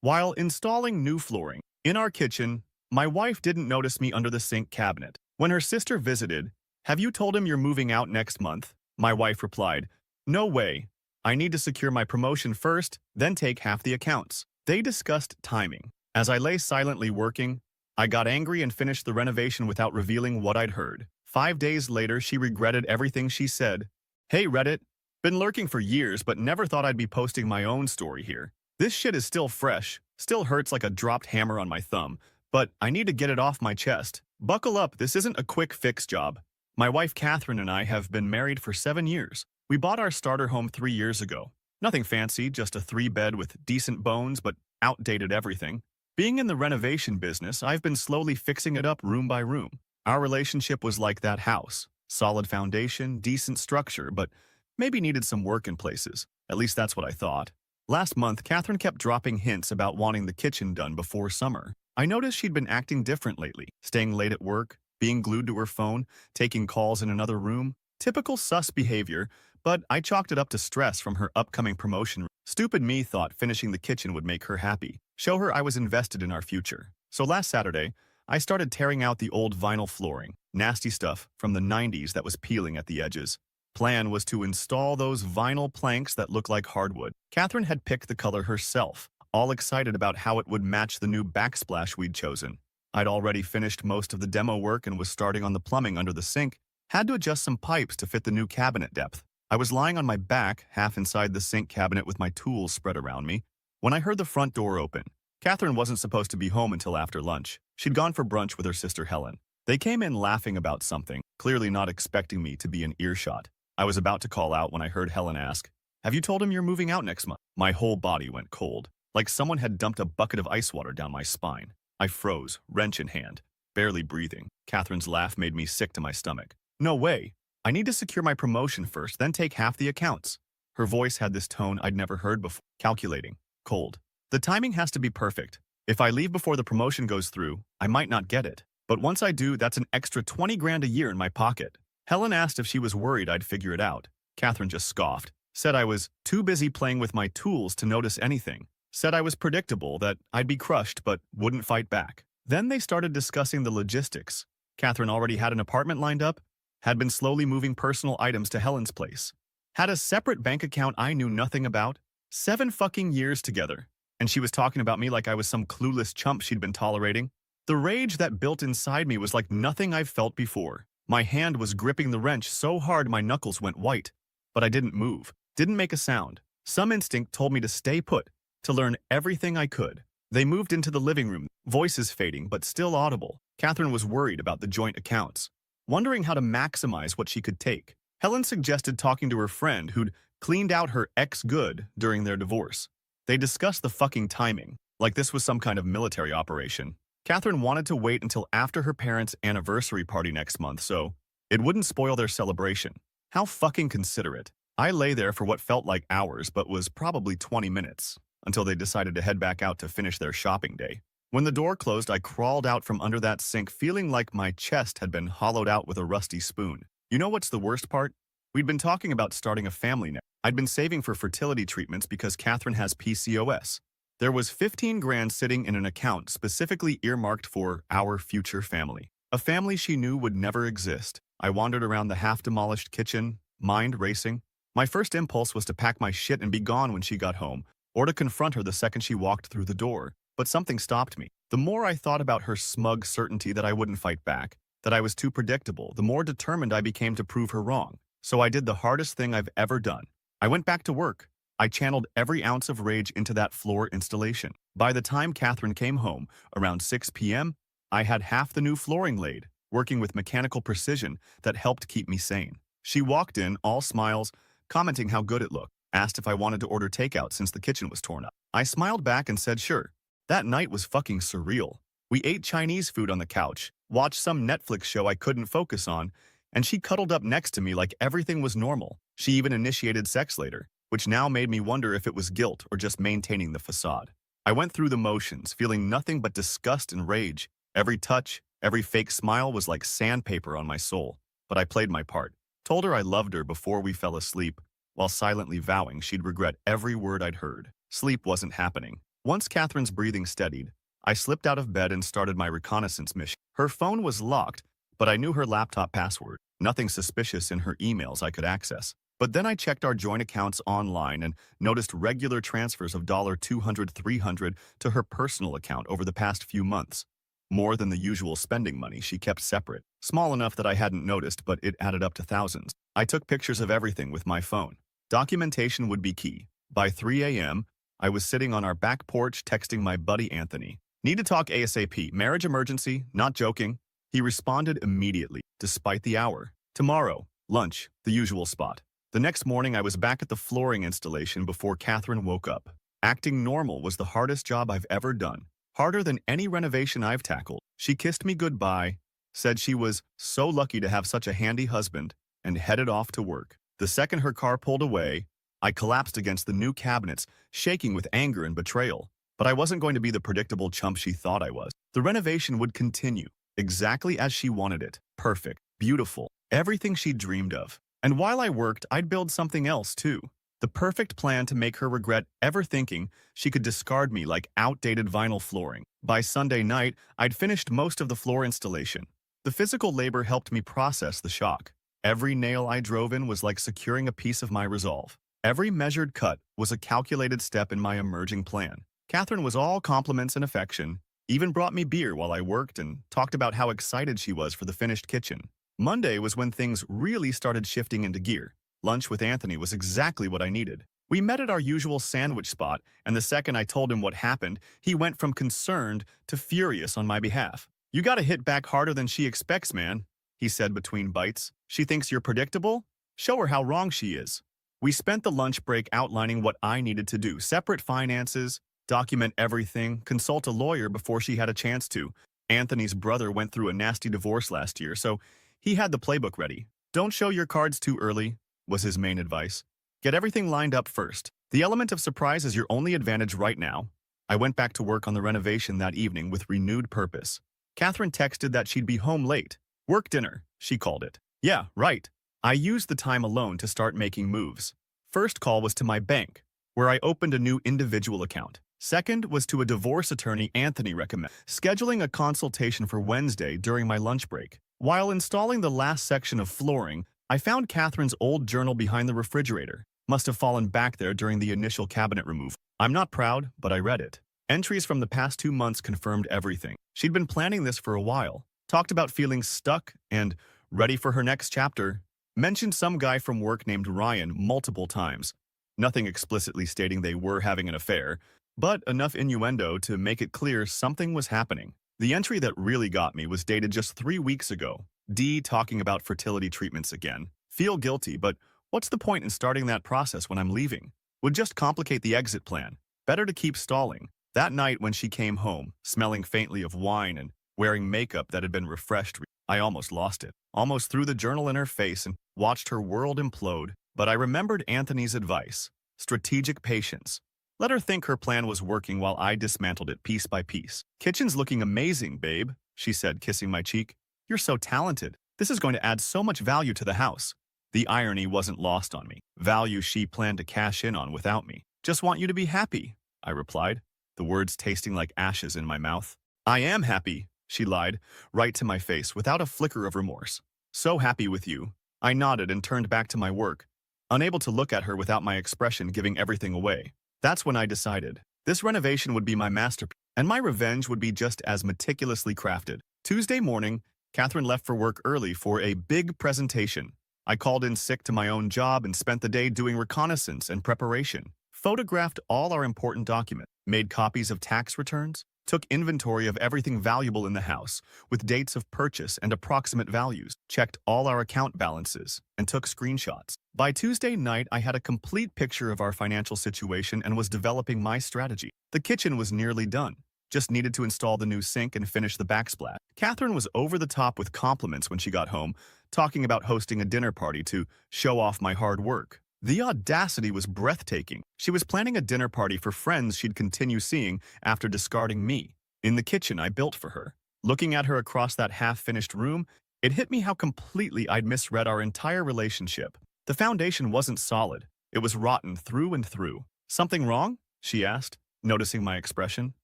While installing new flooring in our kitchen, my wife didn't notice me under the sink cabinet. When her sister visited, "Have you told him you're moving out next month?" My wife replied, "No way. I need to secure my promotion first, then take half the accounts." They discussed timing. As I lay silently working, I got angry and finished the renovation without revealing what I'd heard. 5 days later, she regretted everything she said. "Hey Reddit, been lurking for years but never thought I'd be posting my own story here. This shit is still fresh, still hurts like a dropped hammer on my thumb, but I need to get it off my chest. Buckle up, this isn't a quick fix job. My wife Catherine and I have been married for 7 years. We bought our starter home 3 years ago. Nothing fancy, just a 3-bed with decent bones but outdated everything. Being in the renovation business, I've been slowly fixing it up room by room. Our relationship was like that house. Solid foundation, decent structure, but maybe needed some work in places. At least that's what I thought. Last month, Catherine kept dropping hints about wanting the kitchen done before summer. I noticed she'd been acting different lately, staying late at work, being glued to her phone, taking calls in another room. Typical sus behavior, but I chalked it up to stress from her upcoming promotion. Stupid me thought finishing the kitchen would make her happy, show her I was invested in our future. So last Saturday, I started tearing out the old vinyl flooring, nasty stuff from the 90s that was peeling at the edges. Plan was to install those vinyl planks that look like hardwood. Catherine had picked the color herself, all excited about how it would match the new backsplash we'd chosen. I'd already finished most of the demo work and was starting on the plumbing under the sink, had to adjust some pipes to fit the new cabinet depth. I was lying on my back, half inside the sink cabinet with my tools spread around me, when I heard the front door open. Catherine wasn't supposed to be home until after lunch. She'd gone for brunch with her sister Helen. They came in laughing about something, clearly not expecting me to be in earshot. I was about to call out when I heard Helen ask, "Have you told him you're moving out next month?" My whole body went cold, like someone had dumped a bucket of ice water down my spine. I froze, wrench in hand, barely breathing. Catherine's laugh made me sick to my stomach. "No way. I need to secure my promotion first, then take half the accounts." Her voice had this tone I'd never heard before. Calculating. Cold. "The timing has to be perfect. If I leave before the promotion goes through, I might not get it. But once I do, that's an extra 20 grand a year in my pocket." Helen asked if she was worried I'd figure it out. Catherine just scoffed, said I was too busy playing with my tools to notice anything, said I was predictable, that I'd be crushed but wouldn't fight back. Then they started discussing the logistics. Catherine already had an apartment lined up, had been slowly moving personal items to Helen's place, had a separate bank account I knew nothing about, 7 fucking years together, and she was talking about me like I was some clueless chump she'd been tolerating. The rage that built inside me was like nothing I've felt before. My hand was gripping the wrench so hard my knuckles went white, but I didn't move, didn't make a sound. Some instinct told me to stay put, to learn everything I could. They moved into the living room, voices fading but still audible. Catherine was worried about the joint accounts, wondering how to maximize what she could take. Helen suggested talking to her friend who'd cleaned out her ex good during their divorce. They discussed the fucking timing, like this was some kind of military operation. Catherine wanted to wait until after her parents' anniversary party next month so it wouldn't spoil their celebration. How fucking considerate. I lay there for what felt like hours but was probably 20 minutes, until they decided to head back out to finish their shopping day. When the door closed, I crawled out from under that sink feeling like my chest had been hollowed out with a rusty spoon. You know what's the worst part? We'd been talking about starting a family now. I'd been saving for fertility treatments because Catherine has PCOS. There was 15 grand sitting in an account specifically earmarked for our future family. A family she knew would never exist. I wandered around the half-demolished kitchen, mind racing. My first impulse was to pack my shit and be gone when she got home, or to confront her the second she walked through the door. But something stopped me. The more I thought about her smug certainty that I wouldn't fight back, that I was too predictable, the more determined I became to prove her wrong. So I did the hardest thing I've ever done. I went back to work. I channeled every ounce of rage into that floor installation. By the time Catherine came home, around 6 p.m., I had half the new flooring laid, working with mechanical precision that helped keep me sane. She walked in, all smiles, commenting how good it looked, asked if I wanted to order takeout since the kitchen was torn up. I smiled back and said sure. That night was fucking surreal. We ate Chinese food on the couch, watched some Netflix show I couldn't focus on, and she cuddled up next to me like everything was normal. She even initiated sex later, which now made me wonder if it was guilt or just maintaining the facade. I went through the motions, feeling nothing but disgust and rage. Every touch, every fake smile was like sandpaper on my soul, but I played my part. Told her I loved her before we fell asleep, while silently vowing she'd regret every word I'd heard. Sleep wasn't happening. Once Catherine's breathing steadied, I slipped out of bed and started my reconnaissance mission. Her phone was locked, but I knew her laptop password. Nothing suspicious in her emails I could access. But then I checked our joint accounts online and noticed regular transfers of $200, $300 to her personal account over the past few months. More than the usual spending money she kept separate. Small enough that I hadn't noticed, but it added up to thousands. I took pictures of everything with my phone. Documentation would be key. By 3 a.m., I was sitting on our back porch texting my buddy Anthony. Need to talk ASAP. Marriage emergency, not joking. He responded immediately, despite the hour. Tomorrow, lunch, the usual spot. The next morning, I was back at the flooring installation before Catherine woke up. Acting normal was the hardest job I've ever done. Harder than any renovation I've tackled. She kissed me goodbye, said she was so lucky to have such a handy husband, and headed off to work. The second her car pulled away, I collapsed against the new cabinets, shaking with anger and betrayal. But I wasn't going to be the predictable chump she thought I was. The renovation would continue, exactly as she wanted it. Perfect, beautiful, everything she dreamed of. And while I worked, I'd build something else too. The perfect plan to make her regret ever thinking she could discard me like outdated vinyl flooring. By Sunday night, I'd finished most of the floor installation. The physical labor helped me process the shock. Every nail I drove in was like securing a piece of my resolve. Every measured cut was a calculated step in my emerging plan. Catherine was all compliments and affection, even brought me beer while I worked and talked about how excited she was for the finished kitchen. Monday was when things really started shifting into gear. Lunch with Anthony was exactly what I needed. We met at our usual sandwich spot, and the second I told him what happened, he went from concerned to furious on my behalf. "You gotta hit back harder than she expects, man," he said between bites. "She thinks you're predictable? Show her how wrong she is." We spent the lunch break outlining what I needed to do. Separate finances, document everything, consult a lawyer before she had a chance to. Anthony's brother went through a nasty divorce last year, so he had the playbook ready. "Don't show your cards too early," was his main advice. "Get everything lined up first. The element of surprise is your only advantage right now." I went back to work on the renovation that evening with renewed purpose. Catherine texted that she'd be home late. "Work dinner," she called it. Yeah, right. I used the time alone to start making moves. First call was to my bank, where I opened a new individual account. Second was to a divorce attorney Anthony recommended, scheduling a consultation for Wednesday during my lunch break. While installing the last section of flooring, I found Catherine's old journal behind the refrigerator. Must have fallen back there during the initial cabinet removal. I'm not proud, but I read it. Entries from the past 2 months confirmed everything. She'd been planning this for a while. Talked about feeling stuck and ready for her next chapter. Mentioned some guy from work named Ryan multiple times. Nothing explicitly stating they were having an affair, but enough innuendo to make it clear something was happening. The entry that really got me was dated just 3 weeks ago. D talking about fertility treatments again. Feel guilty, but what's the point in starting that process when I'm leaving? Would just complicate the exit plan. Better to keep stalling. That night when she came home, smelling faintly of wine and wearing makeup that had been refreshed, I almost lost it. Almost threw the journal in her face and watched her world implode. But I remembered Anthony's advice. Strategic patience. Let her think her plan was working while I dismantled it piece by piece. "Kitchen's looking amazing, babe," she said, kissing my cheek. "You're so talented. This is going to add so much value to the house." The irony wasn't lost on me. Value she planned to cash in on without me. "Just want you to be happy," I replied, the words tasting like ashes in my mouth. "I am happy," she lied, right to my face without a flicker of remorse. "So happy with you." I nodded and turned back to my work, unable to look at her without my expression giving everything away. That's when I decided. This renovation would be my masterpiece, and my revenge would be just as meticulously crafted. Tuesday morning, Catherine left for work early for a big presentation. I called in sick to my own job and spent the day doing reconnaissance and preparation. Photographed all our important documents, made copies of tax returns, took inventory of everything valuable in the house, with dates of purchase and approximate values, checked all our account balances, and took screenshots. By Tuesday night, I had a complete picture of our financial situation and was developing my strategy. The kitchen was nearly done. Just needed to install the new sink and finish the backsplash. Catherine was over the top with compliments when she got home, talking about hosting a dinner party to show off my hard work. The audacity was breathtaking. She was planning a dinner party for friends she'd continue seeing after discarding me. In the kitchen I built for her. Looking at her across that half-finished room, it hit me how completely I'd misread our entire relationship. The foundation wasn't solid. It was rotten through and through. "Something wrong?" she asked. noticing my expression.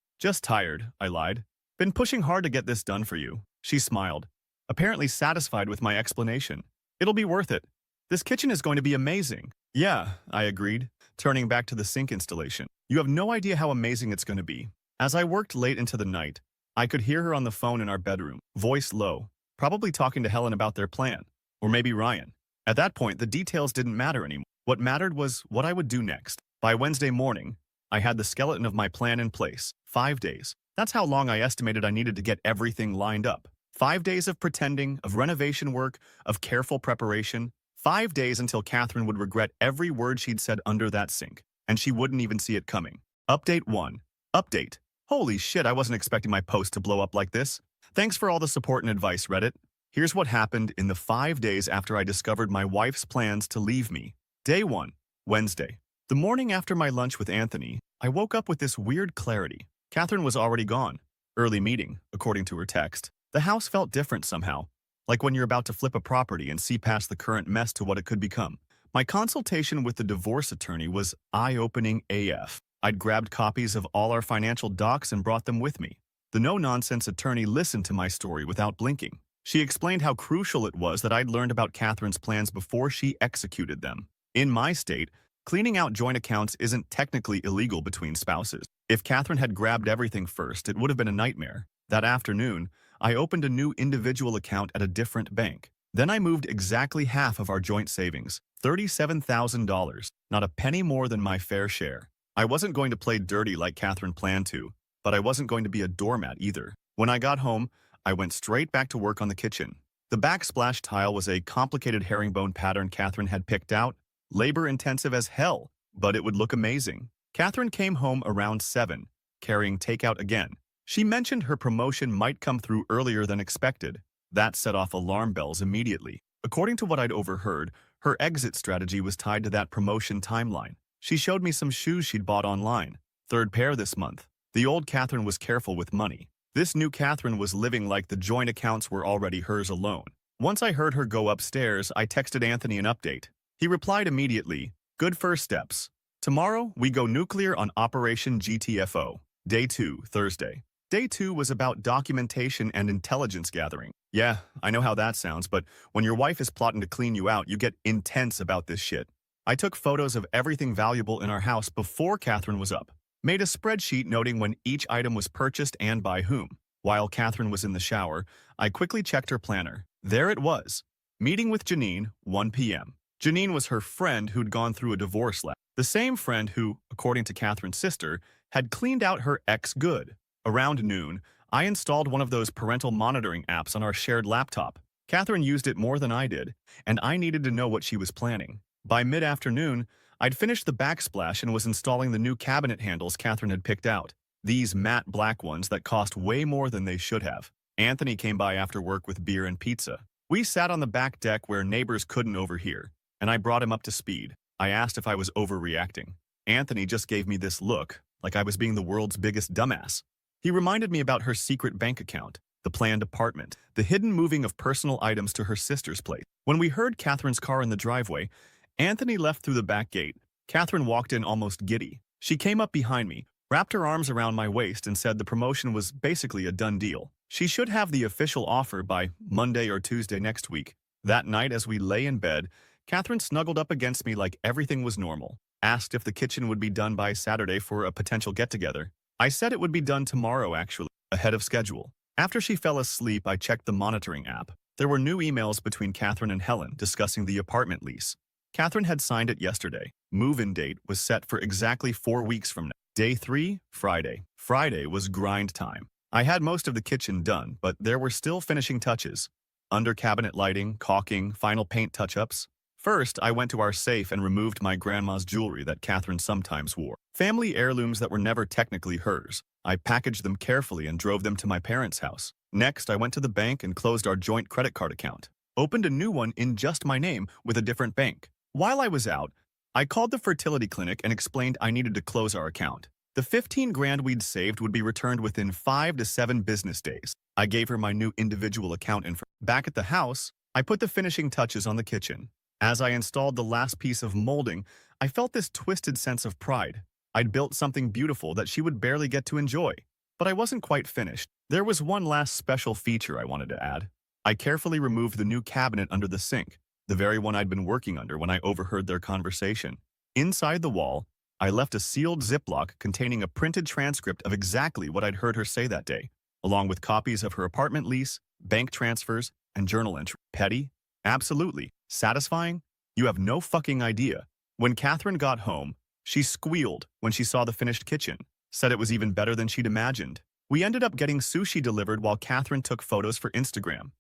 Just tired, I lied. Been pushing hard to get this done for you. She smiled, apparently satisfied with my explanation. It'll be worth it. This kitchen is going to be amazing. Yeah, I agreed, turning back to the sink installation. You have no idea how amazing it's going to be. As I worked late into the night, I could hear her on the phone in our bedroom, voice low, probably talking to Helen about their plan. Or maybe Ryan. At that point, the details didn't matter anymore. What mattered was what I would do next. By Wednesday morning, I had the skeleton of my plan in place. 5 days. That's how long I estimated I needed to get everything lined up. 5 days of pretending, of renovation work, of careful preparation. 5 days until Catherine would regret every word she'd said under that sink, and she wouldn't even see it coming. Update 1. Update. Holy shit, I wasn't expecting my post to blow up like this. Thanks for all the support and advice, Reddit. Here's what happened in the 5 days after I discovered my wife's plans to leave me. Day 1. Wednesday. The morning after my lunch with Anthony, I woke up with this weird clarity. Catherine was already gone. Early meeting, according to her text. The house felt different somehow, like when you're about to flip a property and see past the current mess to what it could become. My consultation with the divorce attorney was eye-opening AF. I'd grabbed copies of all our financial docs and brought them with me. The no-nonsense attorney listened to my story without blinking. She explained how crucial it was that I'd learned about Catherine's plans before she executed them. In my state, cleaning out joint accounts isn't technically illegal between spouses. If Catherine had grabbed everything first, it would have been a nightmare. That afternoon, I opened a new individual account at a different bank. Then I moved exactly half of our joint savings, $37,000, not a penny more than my fair share. I wasn't going to play dirty like Catherine planned to, but I wasn't going to be a doormat either. When I got home, I went straight back to work on the kitchen. The backsplash tile was a complicated herringbone pattern Catherine had picked out, labor-intensive as hell, but it would look amazing. Catherine came home around 7, carrying takeout again. She mentioned her promotion might come through earlier than expected. That set off alarm bells immediately. According to what I'd overheard, her exit strategy was tied to that promotion timeline. She showed me some shoes she'd bought online. 3rd pair this month. The old Catherine was careful with money. This new Catherine was living like the joint accounts were already hers alone. Once I heard her go upstairs, I texted Anthony an update. He replied immediately, "Good first steps. Tomorrow, we go nuclear on Operation GTFO. Day 2, Thursday." Day 2 was about documentation and intelligence gathering. Yeah, I know how that sounds, but when your wife is plotting to clean you out, you get intense about this shit. I took photos of everything valuable in our house before Catherine was up. Made a spreadsheet noting when each item was purchased and by whom. While Catherine was in the shower, I quickly checked her planner. There it was. Meeting with Janine, 1 p.m. Janine was her friend who'd gone through a divorce lab. The same friend who, according to Catherine's sister, had cleaned out her ex good. Around noon, I installed one of those parental monitoring apps on our shared laptop. Catherine used it more than I did, and I needed to know what she was planning. By mid-afternoon, I'd finished the backsplash and was installing the new cabinet handles Catherine had picked out. These matte black ones that cost way more than they should have. Anthony came by after work with beer and pizza. We sat on the back deck where neighbors couldn't overhear, and I brought him up to speed. I asked if I was overreacting. Anthony just gave me this look, like I was being the world's biggest dumbass. He reminded me about her secret bank account, the planned apartment, the hidden moving of personal items to her sister's place. When we heard Catherine's car in the driveway, Anthony left through the back gate. Catherine walked in almost giddy. She came up behind me, wrapped her arms around my waist and said the promotion was basically a done deal. She should have the official offer by Monday or Tuesday next week. That night, as we lay in bed, Catherine snuggled up against me like everything was normal, asked if the kitchen would be done by Saturday for a potential get-together. I said it would be done tomorrow, actually, ahead of schedule. After she fell asleep, I checked the monitoring app. There were new emails between Catherine and Helen discussing the apartment lease. Catherine had signed it yesterday. Move-in date was set for exactly 4 weeks from now. Day 3, Friday. Friday was grind time. I had most of the kitchen done, but there were still finishing touches. Under cabinet lighting, caulking, final paint touch-ups. First, I went to our safe and removed my grandma's jewelry that Catherine sometimes wore. Family heirlooms that were never technically hers. I packaged them carefully and drove them to my parents' house. Next, I went to the bank and closed our joint credit card account. Opened a new one in just my name with a different bank. While I was out, I called the fertility clinic and explained I needed to close our account. The 15 grand we'd saved would be returned within 5 to 7 business days. I gave her my new individual account info. Back at the house, I put the finishing touches on the kitchen. As I installed the last piece of molding, I felt this twisted sense of pride. I'd built something beautiful that she would barely get to enjoy. But I wasn't quite finished. There was one last special feature I wanted to add. I carefully removed the new cabinet under the sink, the very one I'd been working under when I overheard their conversation. Inside the wall, I left a sealed Ziploc containing a printed transcript of exactly what I'd heard her say that day, along with copies of her apartment lease, bank transfers, and journal entry. Petty? Absolutely. Satisfying? You have no fucking idea. When Catherine got home, she squealed when she saw the finished kitchen, said it was even better than she'd imagined. We ended up getting sushi delivered while Catherine took photos for Instagram.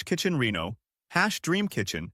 #Kitchen Reno, #Dream Kitchen,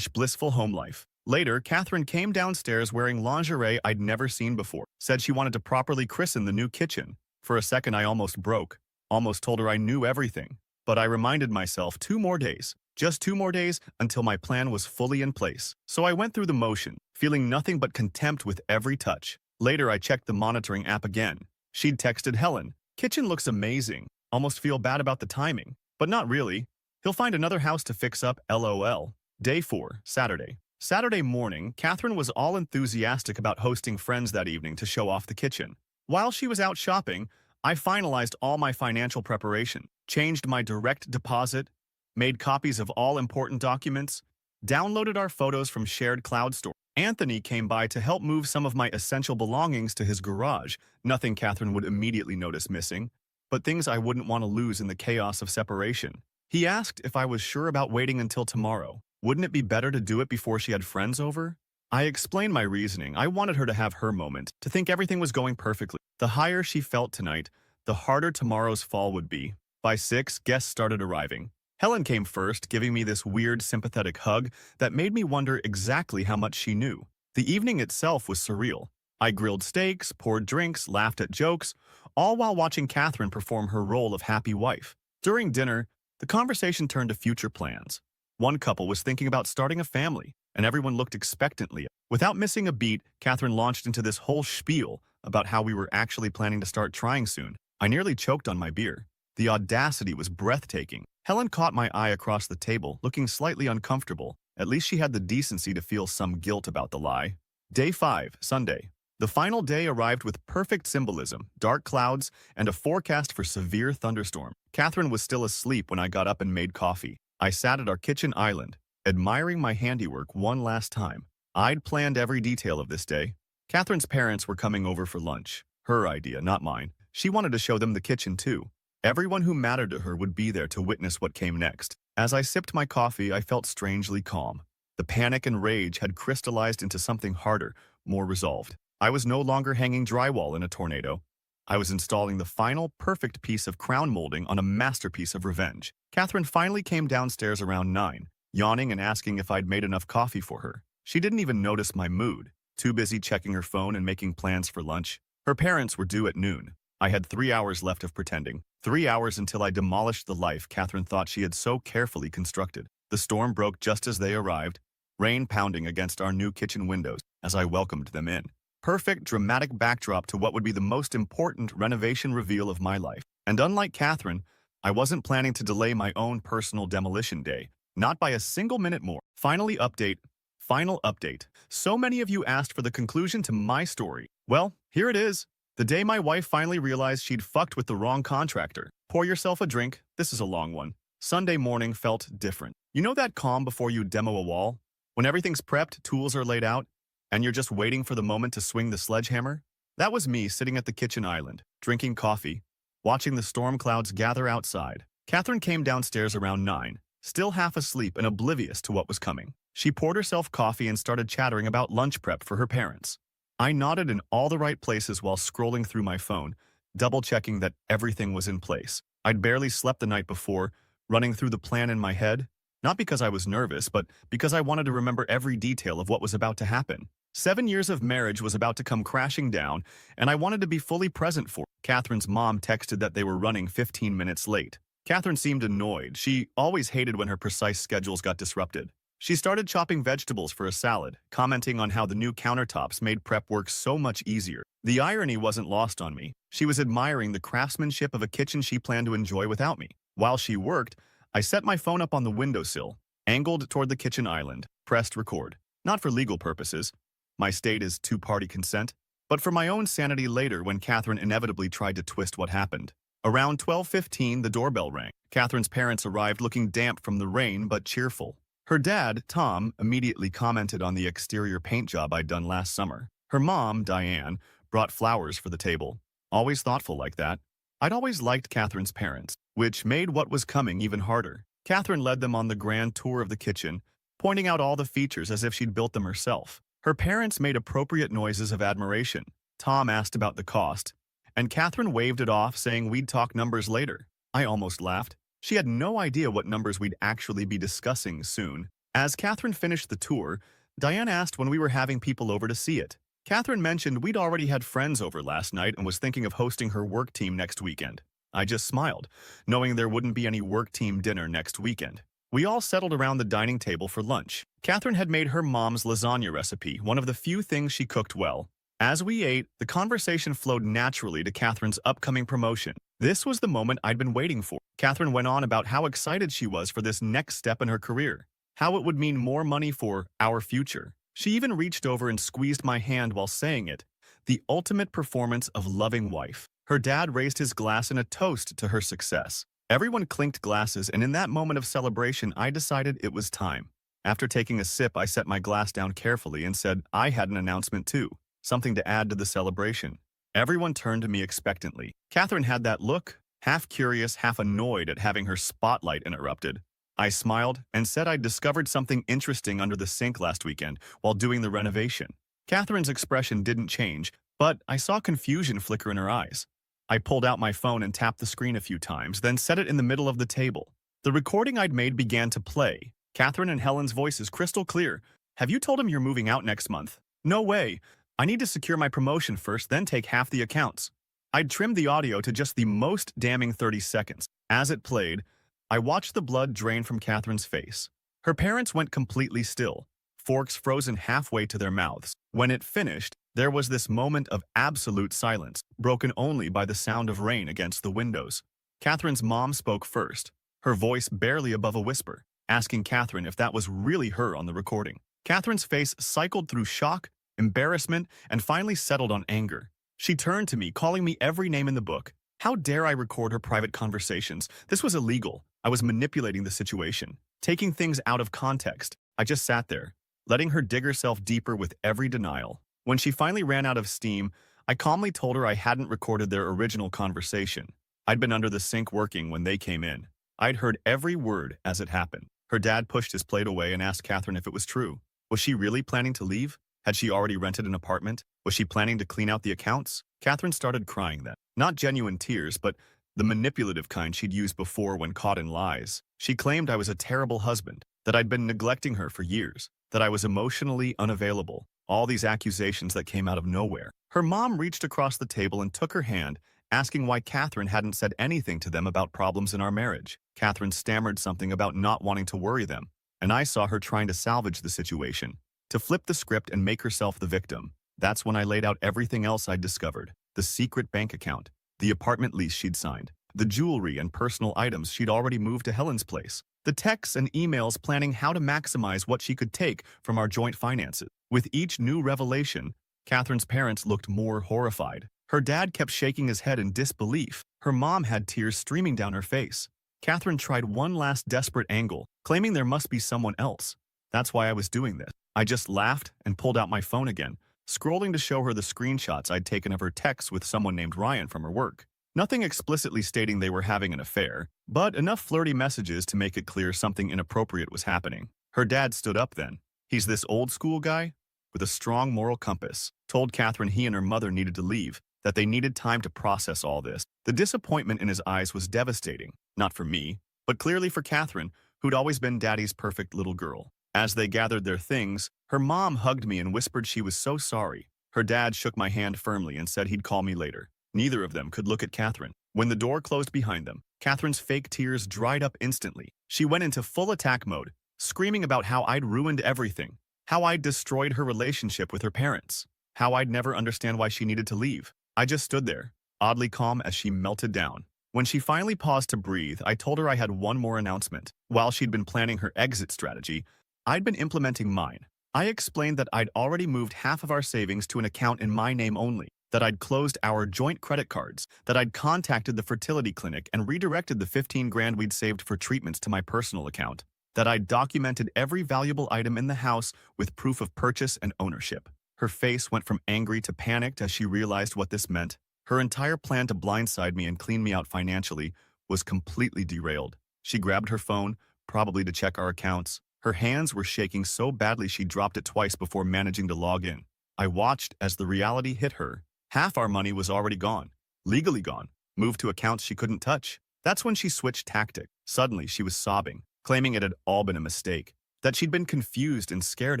#Blissful Home Life. Later, Catherine came downstairs wearing lingerie I'd never seen before, said she wanted to properly christen the new kitchen. For a second, I almost broke, almost told her I knew everything. But I reminded myself 2 more days, just 2 more days until my plan was fully in place. So I went through the motion, feeling nothing but contempt with every touch. Later, I checked the monitoring app again. She'd texted Helen, "Kitchen looks amazing. Almost feel bad about the timing. But not really. He'll find another house to fix up, LOL. Day 4, Saturday. Saturday morning, Catherine was all enthusiastic about hosting friends that evening to show off the kitchen. While she was out shopping, I finalized all my financial preparation, changed my direct deposit, made copies of all important documents, downloaded our photos from shared cloud store. Anthony came by to help move some of my essential belongings to his garage, nothing Catherine would immediately notice missing, but things I wouldn't want to lose in the chaos of separation. He asked if I was sure about waiting until tomorrow. Wouldn't it be better to do it before she had friends over? I explained my reasoning. I wanted her to have her moment, to think everything was going perfectly. The higher she felt tonight, the harder tomorrow's fall would be. By 6, guests started arriving. Helen came first, giving me this weird, sympathetic hug that made me wonder exactly how much she knew. The evening itself was surreal. I grilled steaks, poured drinks, laughed at jokes, all while watching Catherine perform her role of happy wife. During dinner, the conversation turned to future plans. One couple was thinking about starting a family, and everyone looked expectantly. Without missing a beat, Catherine launched into this whole spiel about how we were actually planning to start trying soon. I nearly choked on my beer. The audacity was breathtaking. Helen caught my eye across the table, looking slightly uncomfortable. At least she had the decency to feel some guilt about the lie. Day 5, Sunday. The final day arrived with perfect symbolism, dark clouds, and a forecast for severe thunderstorm. Catherine was still asleep when I got up and made coffee. I sat at our kitchen island, admiring my handiwork one last time. I'd planned every detail of this day. Catherine's parents were coming over for lunch. Her idea, not mine. She wanted to show them the kitchen too. Everyone who mattered to her would be there to witness what came next. As I sipped my coffee, I felt strangely calm. The panic and rage had crystallized into something harder, more resolved. I was no longer hanging drywall in a tornado. I was installing the final, perfect piece of crown molding on a masterpiece of revenge. Catherine finally came downstairs around 9, yawning and asking if I'd made enough coffee for her. She didn't even notice my mood, too busy checking her phone and making plans for lunch. Her parents were due at noon. I had 3 hours left of pretending. 3 hours until I demolished the life Catherine thought she had so carefully constructed. The storm broke just as they arrived, rain pounding against our new kitchen windows as I welcomed them in. Perfect, dramatic backdrop to what would be the most important renovation reveal of my life. And unlike Catherine, I wasn't planning to delay my own personal demolition day, not by a single minute more. Final update. So many of you asked for the conclusion to my story. Well, here it is. The day my wife finally realized she'd fucked with the wrong contractor. Pour yourself a drink. This is a long one. Sunday morning felt different. You know that calm before you demo a wall? When everything's prepped, tools are laid out, and you're just waiting for the moment to swing the sledgehammer? That was me sitting at the kitchen island, drinking coffee, watching the storm clouds gather outside. Catherine came downstairs around 9, still half asleep and oblivious to what was coming. She poured herself coffee and started chattering about lunch prep for her parents. I nodded in all the right places while scrolling through my phone, double-checking that everything was in place. I'd barely slept the night before, running through the plan in my head, not because I was nervous, but because I wanted to remember every detail of what was about to happen. 7 years of marriage was about to come crashing down, and I wanted to be fully present for it. Catherine's mom texted that they were running 15 minutes late. Catherine seemed annoyed. She always hated when her precise schedules got disrupted. She started chopping vegetables for a salad, commenting on how the new countertops made prep work so much easier. The irony wasn't lost on me. She was admiring the craftsmanship of a kitchen she planned to enjoy without me. While she worked, I set my phone up on the windowsill, angled toward the kitchen island, pressed record. Not for legal purposes. My state is two-party consent, but for my own sanity later when Catherine inevitably tried to twist what happened. Around 12:15, the doorbell rang. Catherine's parents arrived looking damp from the rain but cheerful. Her dad, Tom, immediately commented on the exterior paint job I'd done last summer. Her mom, Diane, brought flowers for the table. Always thoughtful like that. I'd always liked Catherine's parents, which made what was coming even harder. Catherine led them on the grand tour of the kitchen, pointing out all the features as if she'd built them herself. Her parents made appropriate noises of admiration. Tom asked about the cost, and Catherine waved it off, saying we'd talk numbers later. I almost laughed. She had no idea what numbers we'd actually be discussing soon. As Catherine finished the tour, Diane asked when we were having people over to see it. Catherine mentioned we'd already had friends over last night and was thinking of hosting her work team next weekend. I just smiled, knowing there wouldn't be any work team dinner next weekend. We all settled around the dining table for lunch. Catherine had made her mom's lasagna recipe, one of the few things she cooked well. As we ate, the conversation flowed naturally to Catherine's upcoming promotion. This was the moment I'd been waiting for. Catherine went on about how excited she was for this next step in her career, how it would mean more money for our future. She even reached over and squeezed my hand while saying it, the ultimate performance of loving wife. Her dad raised his glass in a toast to her success. Everyone clinked glasses, and in that moment of celebration, I decided it was time. After taking a sip, I set my glass down carefully and said I had an announcement too, something to add to the celebration. Everyone turned to me expectantly. Catherine had that look, half curious, half annoyed at having her spotlight interrupted. I smiled and said I'd discovered something interesting under the sink last weekend while doing the renovation. Catherine's expression didn't change, but I saw confusion flicker in her eyes. I pulled out my phone and tapped the screen a few times, then set it in the middle of the table. The recording I'd made began to play. Catherine and Helen's voices crystal clear. Have you told him you're moving out next month? No way. I need to secure my promotion first, then take half the accounts. I'd trimmed the audio to just the most damning 30 seconds. As it played, I watched the blood drain from Catherine's face. Her parents went completely still, forks frozen halfway to their mouths. When it finished, there was this moment of absolute silence, broken only by the sound of rain against the windows. Catherine's mom spoke first, her voice barely above a whisper, asking Catherine if that was really her on the recording. Catherine's face cycled through shock, embarrassment, and finally settled on anger. She turned to me, calling me every name in the book. How dare I record her private conversations? This was illegal. I was manipulating the situation, taking things out of context. I just sat there, letting her dig herself deeper with every denial. When she finally ran out of steam, I calmly told her I hadn't recorded their original conversation. I'd been under the sink working when they came in. I'd heard every word as it happened. Her dad pushed his plate away and asked Catherine if it was true. Was she really planning to leave? Had she already rented an apartment? Was she planning to clean out the accounts? Catherine started crying then. Not genuine tears, but the manipulative kind she'd used before when caught in lies. She claimed I was a terrible husband, that I'd been neglecting her for years, that I was emotionally unavailable. All these accusations that came out of nowhere. Her mom reached across the table and took her hand, asking why Catherine hadn't said anything to them about problems in our marriage. Catherine stammered something about not wanting to worry them, and I saw her trying to salvage the situation, to flip the script and make herself the victim. That's when I laid out everything else I'd discovered. The secret bank account, the apartment lease she'd signed, the jewelry and personal items she'd already moved to Helen's place, the texts and emails planning how to maximize what she could take from our joint finances. With each new revelation, Catherine's parents looked more horrified. Her dad kept shaking his head in disbelief. Her mom had tears streaming down her face. Catherine tried one last desperate angle, claiming there must be someone else. That's why I was doing this. I just laughed and pulled out my phone again, scrolling to show her the screenshots I'd taken of her texts with someone named Ryan from her work. Nothing explicitly stating they were having an affair, but enough flirty messages to make it clear something inappropriate was happening. Her dad stood up then. He's this old-school guy with a strong moral compass, told Catherine he and her mother needed to leave, that they needed time to process all this. The disappointment in his eyes was devastating, not for me, but clearly for Catherine, who'd always been Daddy's perfect little girl. As they gathered their things, her mom hugged me and whispered she was so sorry. Her dad shook my hand firmly and said he'd call me later. Neither of them could look at Catherine. When the door closed behind them, Catherine's fake tears dried up instantly. She went into full attack mode, screaming about how I'd ruined everything, how I'd destroyed her relationship with her parents, how I'd never understand why she needed to leave. I just stood there, oddly calm as she melted down. When she finally paused to breathe, I told her I had one more announcement. While she'd been planning her exit strategy, I'd been implementing mine. I explained that I'd already moved half of our savings to an account in my name only, that I'd closed our joint credit cards, that I'd contacted the fertility clinic and redirected the 15 grand we'd saved for treatments to my personal account, that I'd documented every valuable item in the house with proof of purchase and ownership. Her face went from angry to panicked as she realized what this meant. Her entire plan to blindside me and clean me out financially was completely derailed. She grabbed her phone, probably to check our accounts. Her hands were shaking so badly she dropped it twice before managing to log in. I watched as the reality hit her. Half our money was already gone, legally gone, moved to accounts she couldn't touch. That's when she switched tactic. Suddenly, she was sobbing, claiming it had all been a mistake, that she'd been confused and scared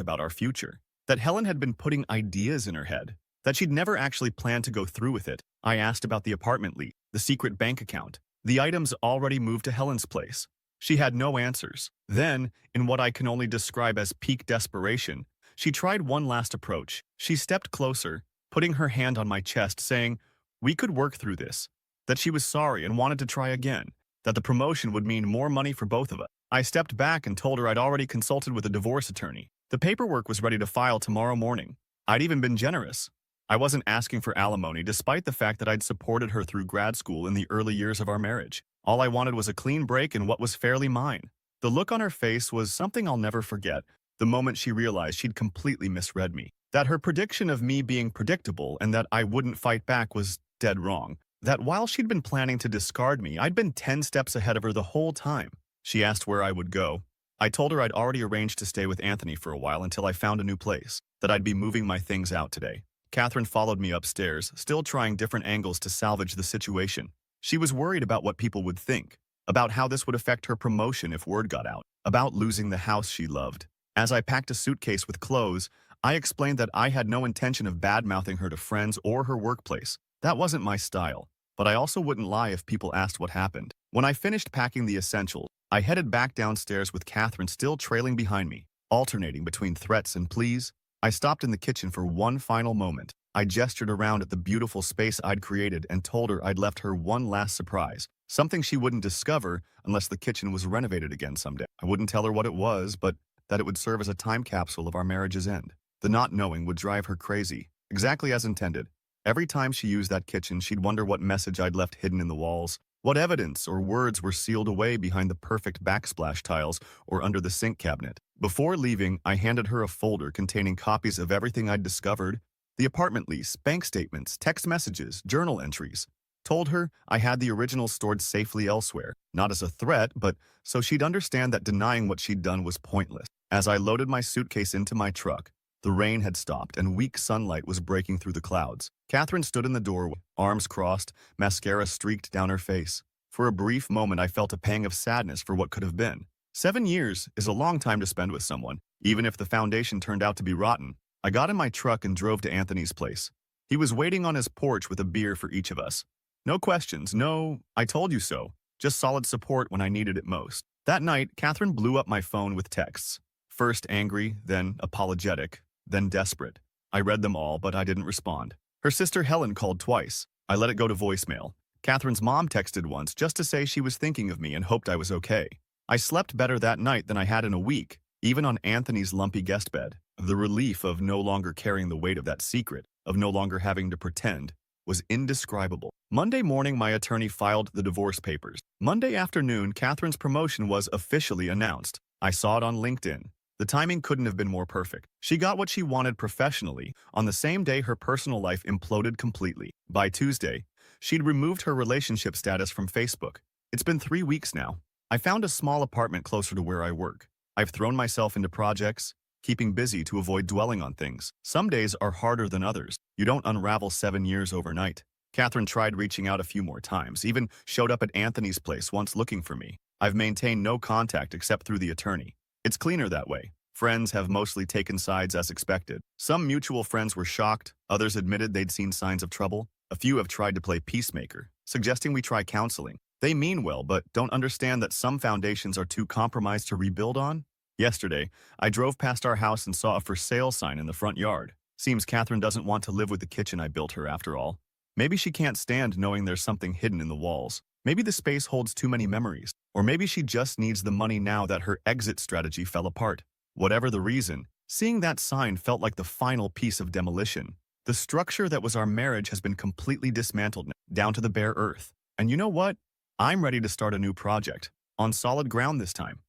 about our future, that Helen had been putting ideas in her head, that she'd never actually planned to go through with it. I asked about the apartment lease, the secret bank account, the items already moved to Helen's place. She had no answers. Then, in what I can only describe as peak desperation, she tried one last approach. She stepped closer, putting her hand on my chest, saying, "We could work through this," that she was sorry and wanted to try again, that the promotion would mean more money for both of us. I stepped back and told her I'd already consulted with a divorce attorney. The paperwork was ready to file tomorrow morning. I'd even been generous. I wasn't asking for alimony despite the fact that I'd supported her through grad school in the early years of our marriage. All I wanted was a clean break and what was fairly mine. The look on her face was something I'll never forget, the moment she realized she'd completely misread me. That her prediction of me being predictable and that I wouldn't fight back was dead wrong. That while she'd been planning to discard me, I'd been 10 steps ahead of her the whole time. She asked where I would go. I told her I'd already arranged to stay with Anthony for a while until I found a new place, that I'd be moving my things out today. Catherine followed me upstairs, still trying different angles to salvage the situation. She was worried about what people would think, about how this would affect her promotion if word got out, about losing the house she loved. As I packed a suitcase with clothes, I explained that I had no intention of bad-mouthing her to friends or her workplace. That wasn't my style, but I also wouldn't lie if people asked what happened. When I finished packing the essentials, I headed back downstairs with Catherine still trailing behind me, alternating between threats and pleas. I stopped in the kitchen for one final moment. I gestured around at the beautiful space I'd created and told her I'd left her one last surprise, something she wouldn't discover unless the kitchen was renovated again someday. I wouldn't tell her what it was, but that it would serve as a time capsule of our marriage's end. The not knowing would drive her crazy, exactly as intended. Every time she used that kitchen, she'd wonder what message I'd left hidden in the walls, what evidence or words were sealed away behind the perfect backsplash tiles or under the sink cabinet. Before leaving, I handed her a folder containing copies of everything I'd discovered, the apartment lease, bank statements, text messages, journal entries. Told her I had the original stored safely elsewhere, not as a threat, but so she'd understand that denying what she'd done was pointless. As I loaded my suitcase into my truck, the rain had stopped and weak sunlight was breaking through the clouds. Catherine stood in the doorway, arms crossed, mascara streaked down her face. For a brief moment, I felt a pang of sadness for what could have been. 7 years is a long time to spend with someone, even if the foundation turned out to be rotten. I got in my truck and drove to Anthony's place. He was waiting on his porch with a beer for each of us. No questions, no, I told you so, just solid support when I needed it most. That night, Catherine blew up my phone with texts. First angry, then apologetic, then desperate. I read them all, but I didn't respond. Her sister Helen called twice. I let it go to voicemail. Catherine's mom texted once just to say she was thinking of me and hoped I was okay. I slept better that night than I had in a week, even on Anthony's lumpy guest bed. The relief of no longer carrying the weight of that secret, of no longer having to pretend, was indescribable. Monday morning, my attorney filed the divorce papers. Monday afternoon, Catherine's promotion was officially announced. I saw it on LinkedIn. The timing couldn't have been more perfect. She got what she wanted professionally. On the same day, her personal life imploded completely. By Tuesday, she'd removed her relationship status from Facebook. It's been 3 weeks now. I found a small apartment closer to where I work. I've thrown myself into projects, keeping busy to avoid dwelling on things. Some days are harder than others. You don't unravel 7 years overnight. Catherine tried reaching out a few more times, even showed up at Anthony's place once looking for me. I've maintained no contact except through the attorney. It's cleaner that way. Friends have mostly taken sides as expected. Some mutual friends were shocked, others admitted they'd seen signs of trouble. A few have tried to play peacemaker, suggesting we try counseling. They mean well, but don't understand that some foundations are too compromised to rebuild on. Yesterday, I drove past our house and saw a for sale sign in the front yard. Seems Catherine doesn't want to live with the kitchen I built her after all. Maybe she can't stand knowing there's something hidden in the walls. Maybe the space holds too many memories. Or maybe she just needs the money now that her exit strategy fell apart. Whatever the reason, Seeing that sign felt like the final piece of demolition. The structure that was our marriage has been completely dismantled down to the bare earth. And you know what? I'm ready to start a new project, on solid ground this time.